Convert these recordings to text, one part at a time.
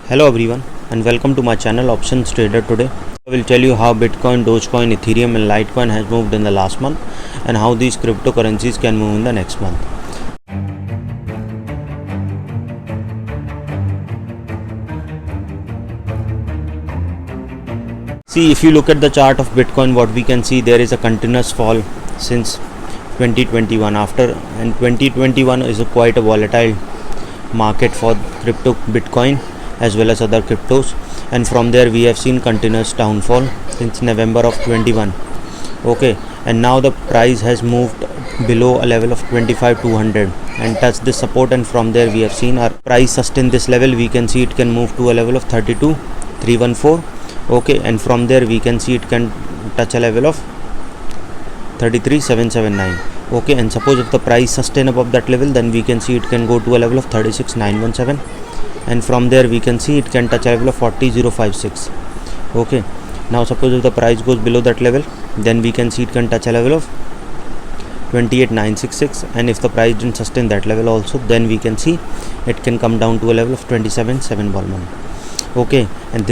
Hello everyone and welcome to my channel Options Trader. Today I will tell you how Bitcoin, Dogecoin, Ethereum and Litecoin has moved in the last month and how these cryptocurrencies can move in the next month. See, if you look at the chart of Bitcoin, what we can see, there is a continuous fall since 2021 and 2021 is quite a volatile market for crypto Bitcoin as well as other cryptos, and from there we have seen continuous downfall since November of 21. Okay, and now the price has moved below a level of 25,200 and touched this support, and from there we have seen our price sustain this level. We can see it can move to a level of 32,314. Okay, and from there we can see it can touch a level of 33,779. Okay, and suppose if the price sustain above that level, then we can see it can go to a level of 36,917, and from there we can see it can touch a level of 40,056. Okay, now suppose if the price goes below that level, then we can see it can touch a level of 28,966, and if the price didn't sustain that level also, then we can see it can come down to a level of 27,711. Okay, and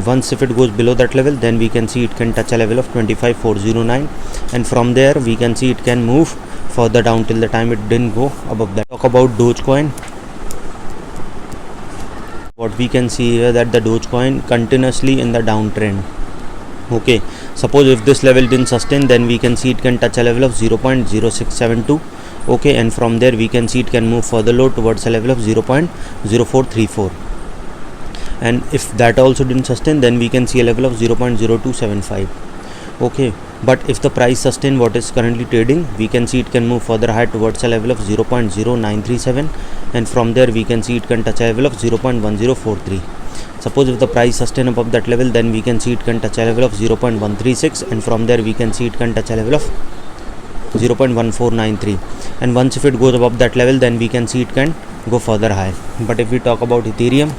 once if it goes below that level, then we can see it can touch a level of 25,409, and from there we can see it can move further down till the time it didn't go above that. Talk about Dogecoin. What we can see here that the Dogecoin continuously in the downtrend. Okay, suppose if this level didn't sustain, then we can see it can touch a level of 0.0672. okay, and from there we can see it can move further low towards a level of 0.0434, and if that also didn't sustain, then we can see a level of 0.0275. okay, but if the price sustain what is currently trading, we can see it can move further high towards a level of 0.0937, and from there we can see it can touch a level of 0.1043. Suppose if the price sustain above that level, then we can see it can touch a level of 0.136, and from there we can see it can touch a level of 0.1493, and once if it goes above that level, then we can see it can go further high. But if we talk about Ethereum,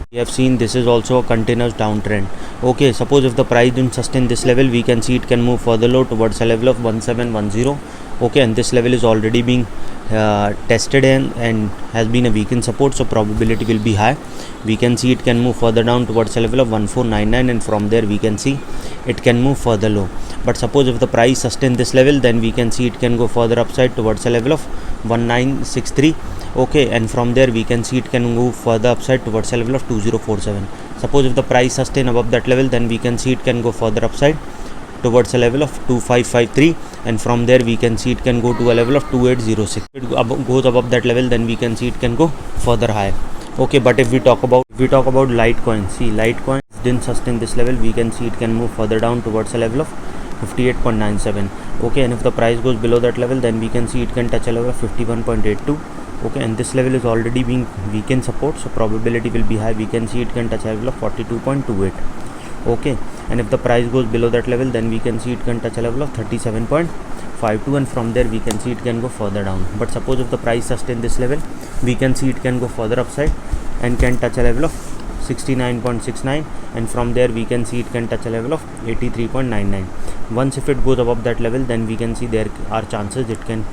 we have seen this is also a continuous downtrend. Okay, suppose if the price didn't sustain this level, we can see it can move further low towards a level of 1710. Okay, and this level is already being tested and has been a weakened support, so probability will be high. We can see it can move further down towards a level of 1499, and from there we can see it can move further low. But suppose if the price sustain this level, then we can see it can go further upside towards a level of 1963. okay, and from there we can see it can move further upside towards a level of 2047. Suppose if the price sustain above that level, then we can see it can go further upside towards a level of 2553, and from there we can see it can go to a level of 2806. If it goes above that level, then we can see it can go further high. Okay, but if we talk about Litecoin, see, Litecoin didn't sustain this level. We can see it can move further down towards a level of 58.97. okay, and if the price goes below that level, then we can see it can touch a level of 51.82. okay, and this level is already being weakened support, so probability will be high. We can see it can touch a level of 42.28. okay, and if the price goes below that level, then we can see it can touch a level of 37.52, and from there we can see it can go further down. But suppose if the price sustain this level, we can see it can go further upside and can touch a level of 69.69, and from there we can see it can touch a level of 83.99. once if it goes above that level, then we can see there are chances it can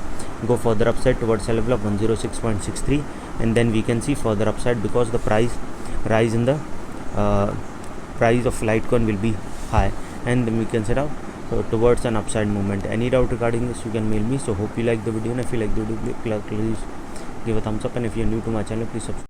go further upside towards a level of 106.63, and then we can see further upside because the price rise in the price of Litecoin will be high, and then we can set out towards an upside movement. Any doubt regarding this, you can mail me. So hope you like the video, and if you like the video, please give a thumbs up, and if you are new to my channel, please subscribe.